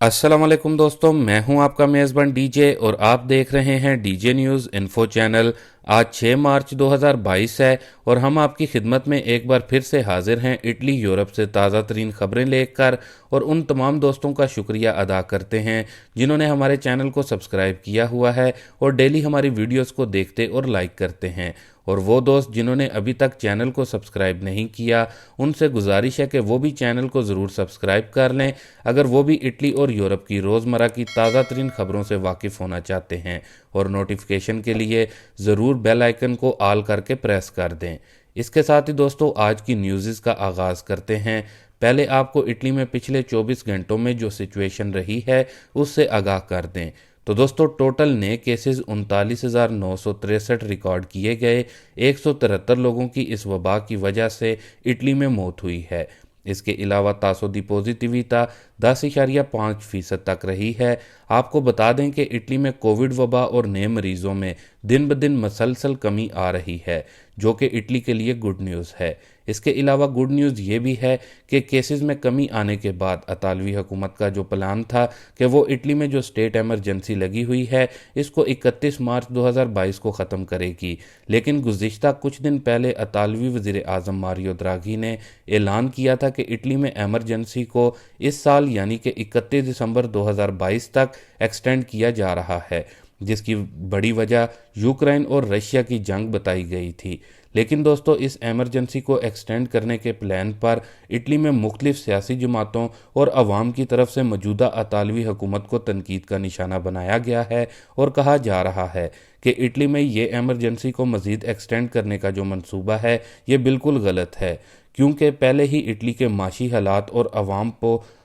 अस्सलाम वालेकुम दोस्तों, मैं हूं आपका मेज़बान डीजे और आप देख रहे हैं डीजे न्यूज़ इन्फो चैनल। आज 6 मार्च 2022 है और हम आपकी खिदमत में एक बार फिर से हाजिर हैं इटली यूरोप से ताज़ा तरीन खबरें लेकर। और उन तमाम दोस्तों का शुक्रिया अदा करते हैं जिन्होंने हमारे चैनल को सब्सक्राइब किया हुआ है और डेली हमारी वीडियोस को देखते और लाइक करते हैं। और वो दोस्त जिन्होंने अभी तक चैनल को सब्सक्राइब नहीं किया, उनसे गुजारिश है कि वो भी चैनल को ज़रूर सब्सक्राइब कर लें अगर वो भी इटली और यूरोप की रोज़मर्रा की ताज़ा तरीन खबरों से वाकिफ़ होना चाहते हैं। और नोटिफिकेशन के लिए ज़रूर बेल आइकन को ऑल करके प्रेस कर दें। इसके साथ ही दोस्तों, आज की न्यूज़ का आगाज़ करते हैं। पहले आपको इटली में पिछले 24 घंटों में जो सिचुएशन रही है उससे आगाह कर दें। तो दोस्तों, टोटल नए केसेस 39,963 रिकॉर्ड किए गए। 173 लोगों की इस वबा की वजह से इटली में मौत हुई है। इसके अलावा तासो दी पॉजिटिविटा 10.5% तक रही है। आपको बता दें कि इटली में कोविड वबा और नए मरीजों में दिन ब दिन मसलसल कमी आ रही है, जो कि इटली के लिए गुड न्यूज़ है। इसके अलावा गुड न्यूज़ ये भी है कि केसेस में कमी आने के बाद अतालवी हुकूमत का जो प्लान था कि वो इटली में जो स्टेट एमरजेंसी लगी हुई है इसको 31 मार्च 2022 को ख़त्म करेगी। लेकिन गुज़िश्ता कुछ दिन पहले अतालवी वज़ीर आज़म मारियो द्राघी ने ऐलान किया था कि इटली में एमरजेंसी को इस साल यानी कि 31 दिसंबर 2022 तक एक्सटेंड किया जा रहा है, जिसकी बड़ी वजह यूक्रेन और रशिया की जंग बताई गई थी। लेकिन दोस्तों, इस एमरजेंसी को एक्सटेंड करने के प्लान पर इटली में मुख्तलिफ सियासी जमातों और अवाम की तरफ से मौजूदा अतालवी हुकूमत को तनकीद का निशाना बनाया गया है और कहा जा रहा है कि इटली में ये एमरजेंसी को मज़ीद एक्सटेंड करने का जो मंसूबा है ये बिल्कुल गलत है, क्योंकि पहले ही इटली के माशी हालात और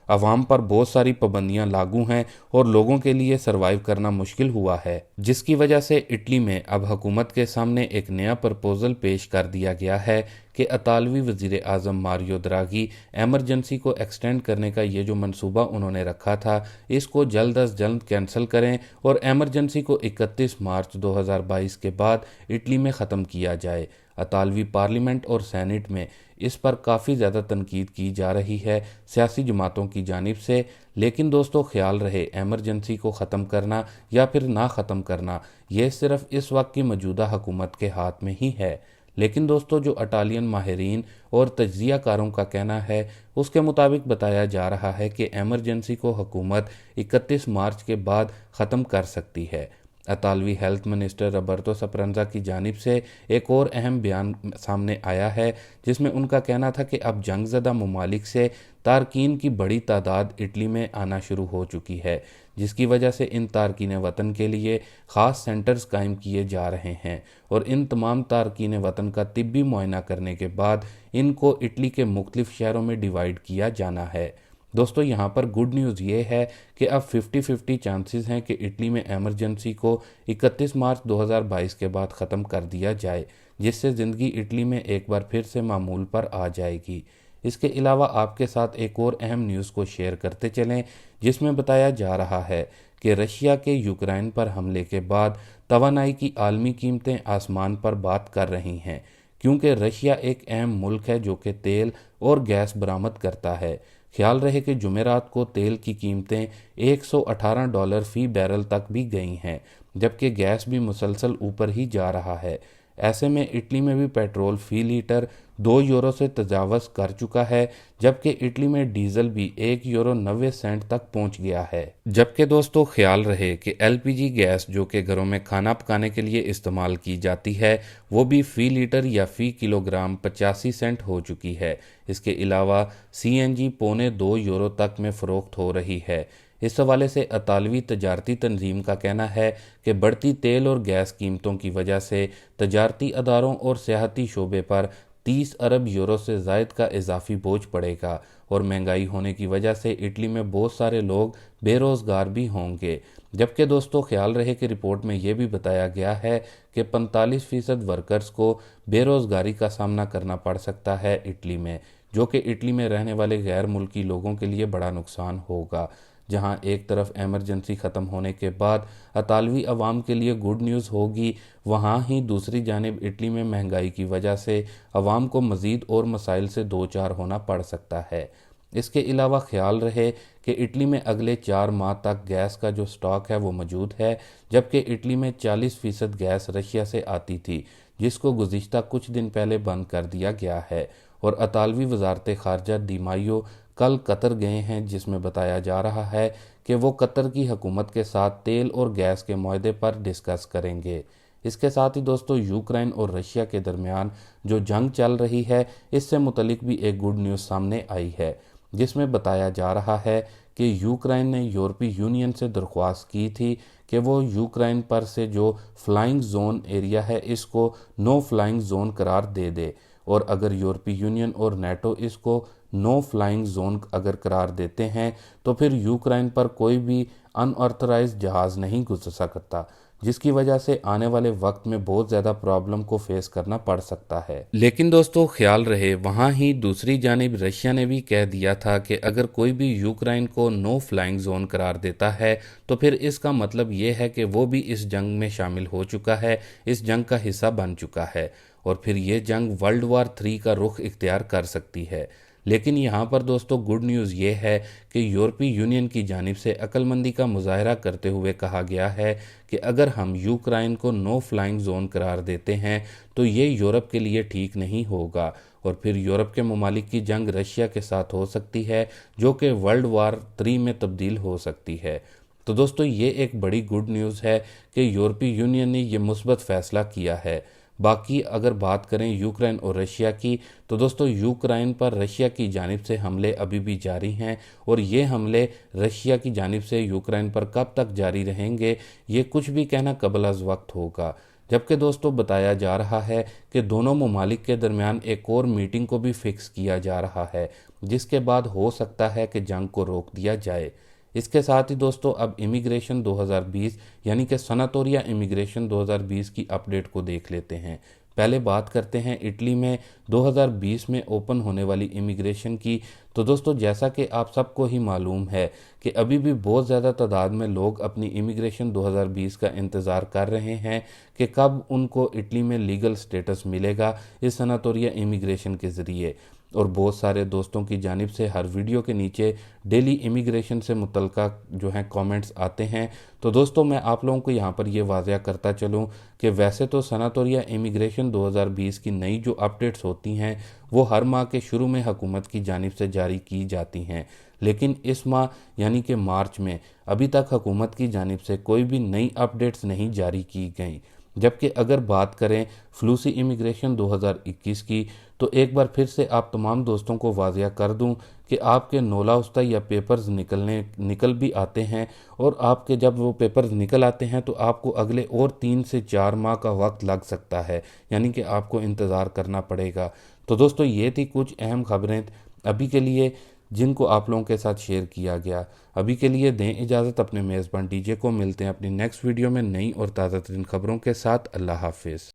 अवाम पर बहुत सारी पाबंदियां लागू हैं और लोगों के लिए सरवाइव करना मुश्किल हुआ है, जिसकी वजह से इटली में अब हुकूमत के सामने एक नया प्रपोजल पेश कर दिया गया है कि अतालवी वज़ीर आज़म मारियो द्राघी एमरजेंसी को एक्सटेंड करने का ये जो मंसूबा उन्होंने रखा था इसको जल्द अज जल्द कैंसिल करें और एमरजेंसी को 31 मार्च 2022 के बाद इटली में ख़त्म किया जाए। अतालवी पार्लियामेंट और सेनेट में इस पर काफ़ी ज़्यादा तनकीद की जा रही है सियासी जमातों की जानिब से। लेकिन दोस्तों, ख्याल रहे, एमरजेंसी को ख़त्म करना या फिर ना ख़त्म करना ये सिर्फ इस वक्त की मौजूदा हुकूमत के हाथ में ही है। लेकिन दोस्तों, जो इटालियन माहिरीन और तज्ज़ियाकारों का कहना है उसके मुताबिक बताया जा रहा है कि एमरजेंसी को हुकूमत 31 मार्च के बाद ख़त्म कर सकती है। अतालवी हेल्थ मिनिस्टर रॉबर्टो स्परेंजा की जानिब से एक और अहम बयान सामने आया है, जिसमें उनका कहना था कि अब जंगज़दा ममालिक से तारकीन की बड़ी तादाद इटली में आना शुरू हो चुकी है, जिसकी वजह से इन तारकीन वतन के लिए ख़ास सेंटर्स कायम किए जा रहे हैं और इन तमाम तारकीन वतन का तिब्बी मुआयना करने के बाद इनको इटली के मुख्तलिफ शहरों में डिवाइड किया जाना है। दोस्तों, यहाँ पर गुड न्यूज़ ये है कि अब 50-50 चांसेस हैं कि इटली में एमरजेंसी को 31 मार्च 2022 के बाद ख़त्म कर दिया जाए, जिससे ज़िंदगी इटली में एक बार फिर से मामूल पर आ जाएगी। इसके अलावा आपके साथ एक और अहम न्यूज़ को शेयर करते चलें, जिसमें बताया जा रहा है कि रशिया के यूक्रेन पर हमले के बाद तवानाई की आलमी कीमतें आसमान पर बात कर रही हैं, क्योंकि रशिया एक अहम मुल्क है जो कि तेल और गैस बरामद करता है। ख्याल रहे कि जुमेरात को तेल की कीमतें $118 फ़ी बैरल तक भी गई हैं, जबकि गैस भी मुसलसल ऊपर ही जा रहा है। ऐसे में इटली में भी पेट्रोल फ़ी लीटर 2 यूरो से तजावज़ कर चुका है, जबकि इटली में डीजल भी 1 यूरो 90 सेंट तक पहुंच गया है। जबकि दोस्तों, ख्याल रहे कि एलपीजी गैस जो कि घरों में खाना पकाने के लिए इस्तेमाल की जाती है वो भी फ़ी लीटर या फ़ी किलोग्राम 85 सेंट हो चुकी है। इसके अलावा सीएनजी पौने 2 यूरो तक में फ़रोख्त हो रही है। इस हवाले से अतालवी तजारती तंजीम का कहना है कि बढ़ती तेल और गैस कीमतों की वजह से तजारती अदारों और सियाहती शोबे पर 30 अरब यूरो से ज़ायद का इजाफी बोझ पड़ेगा और महंगाई होने की वजह से इटली में बहुत सारे लोग बेरोज़गार भी होंगे। जबकि दोस्तों, ख्याल रहे कि रिपोर्ट में यह भी बताया गया है कि 45% वर्कर्स को बेरोज़गारी का सामना करना पड़ सकता है इटली में, जो कि इटली में रहने वाले गैर मुल्की लोगों के लिए बड़ा नुकसान होगा। जहां एक तरफ एमरजेंसी ख़त्म होने के बाद अतालवी अवाम के लिए गुड न्यूज़ होगी, वहां ही दूसरी जानिब इटली में महंगाई की वजह से अवाम को मज़ीद और मसाइल से दो चार होना पड़ सकता है। اس کے علاوہ خیال رہے کہ اٹلی میں اگلے 4 ماہ تک گیس کا جو سٹاک ہے وہ موجود ہے، جبکہ اٹلی میں 40% گیس رشیا سے آتی تھی، جس کو گزشتہ کچھ دن پہلے بند کر دیا گیا ہے۔ اور اطالوی وزارت خارجہ دی مائیو کل قطر گئے ہیں، جس میں بتایا جا رہا ہے کہ وہ قطر کی حکومت کے ساتھ تیل اور گیس کے معاہدے پر ڈسکس کریں گے۔ اس کے ساتھ ہی دوستو، یوکرائن اور رشیا کے درمیان جو جنگ چل رہی ہے، اس سے متعلق بھی ایک گڈ نیوز سامنے آئی ہے، جس میں بتایا جا رہا ہے کہ یوکرائن نے یورپی یونین سے درخواست کی تھی کہ وہ یوکرائن پر سے جو فلائنگ زون ایریا ہے اس کو نو فلائنگ زون قرار دے دے، اور اگر یورپی یونین اور نیٹو اس کو نو فلائنگ زون اگر قرار دیتے ہیں تو پھر یوکرائن پر کوئی بھی ان آتھرائزڈ جہاز نہیں گزر سکتا، جس کی وجہ سے آنے والے وقت میں بہت زیادہ پرابلم کو فیس کرنا پڑ سکتا ہے۔ لیکن دوستو خیال رہے، وہاں ہی دوسری جانب رشیا نے بھی کہہ دیا تھا کہ اگر کوئی بھی یوکرائن کو نو فلائنگ زون قرار دیتا ہے تو پھر اس کا مطلب یہ ہے کہ وہ بھی اس جنگ میں شامل ہو چکا ہے، اس جنگ کا حصہ بن چکا ہے، اور پھر یہ جنگ ورلڈ وار 3 کا رخ اختیار کر سکتی ہے۔ لیکن یہاں پر دوستو گڈ نیوز یہ ہے کہ یورپی یونین کی جانب سے عقل مندی کا مظاہرہ کرتے ہوئے کہا گیا ہے کہ اگر ہم یوکرائن کو نو فلائنگ زون قرار دیتے ہیں تو یہ یورپ کے لیے ٹھیک نہیں ہوگا، اور پھر یورپ کے ممالک کی جنگ رشیا کے ساتھ ہو سکتی ہے، جو کہ ورلڈ وار 3 میں تبدیل ہو سکتی ہے۔ تو دوستو یہ ایک بڑی گڈ نیوز ہے کہ یورپی یونین نے یہ مثبت فیصلہ کیا ہے۔ باقی اگر بات کریں یوکرائن اور رشیا کی، تو دوستو یوکرائن پر رشیا کی جانب سے حملے ابھی بھی جاری ہیں، اور یہ حملے رشیا کی جانب سے یوکرائن پر کب تک جاری رہیں گے یہ کچھ بھی کہنا قبل از وقت ہوگا۔ جبکہ دوستو بتایا جا رہا ہے کہ دونوں ممالک کے درمیان ایک اور میٹنگ کو بھی فکس کیا جا رہا ہے، جس کے بعد ہو سکتا ہے کہ جنگ کو روک دیا جائے۔ اس کے ساتھ ہی دوستو اب امیگریشن 2020 یعنی کہ سناتوریا امیگریشن 2020 کی اپڈیٹ کو دیکھ لیتے ہیں۔ پہلے بات کرتے ہیں اٹلی میں 2020 میں اوپن ہونے والی امیگریشن کی۔ تو دوستو جیسا کہ آپ سب کو ہی معلوم ہے کہ ابھی بھی بہت زیادہ تعداد میں لوگ اپنی امیگریشن 2020 کا انتظار کر رہے ہیں کہ کب ان کو اٹلی میں لیگل سٹیٹس ملے گا اس سناتوریا امیگریشن کے ذریعے، اور بہت سارے دوستوں کی جانب سے ہر ویڈیو کے نیچے ڈیلی امیگریشن سے متعلقہ جو ہیں کامنٹس آتے ہیں۔ تو دوستو میں آپ لوگوں کو یہاں پر یہ واضح کرتا چلوں کہ ویسے تو سناتوریا امیگریشن 2020 کی نئی جو اپڈیٹس ہوتی ہیں وہ ہر ماہ کے شروع میں حکومت کی جانب سے جاری کی جاتی ہیں، لیکن اس ماہ یعنی کہ مارچ میں ابھی تک حکومت کی جانب سے کوئی بھی نئی اپڈیٹس نہیں جاری کی گئیں۔ جبکہ اگر بات کریں فلوسی امیگریشن 2021 کی، تو ایک بار پھر سے آپ تمام دوستوں کو واضح کر دوں کہ آپ کے نولا افتہ یا پیپرز نکل بھی آتے ہیں، اور آپ کے جب وہ پیپرز نکل آتے ہیں تو آپ کو اگلے اور 3 سے 4 ماہ کا وقت لگ سکتا ہے، یعنی کہ آپ کو انتظار کرنا پڑے گا۔ تو دوستو یہ تھی کچھ اہم خبریں ابھی کے لیے جن کو آپ لوگوں کے ساتھ شیئر کیا گیا۔ ابھی کے لیے دیں اجازت اپنے میزبان ڈی جے کو، ملتے ہیں اپنی نیکسٹ ویڈیو میں نئی اور تازہ ترین خبروں کے ساتھ۔ اللہ حافظ۔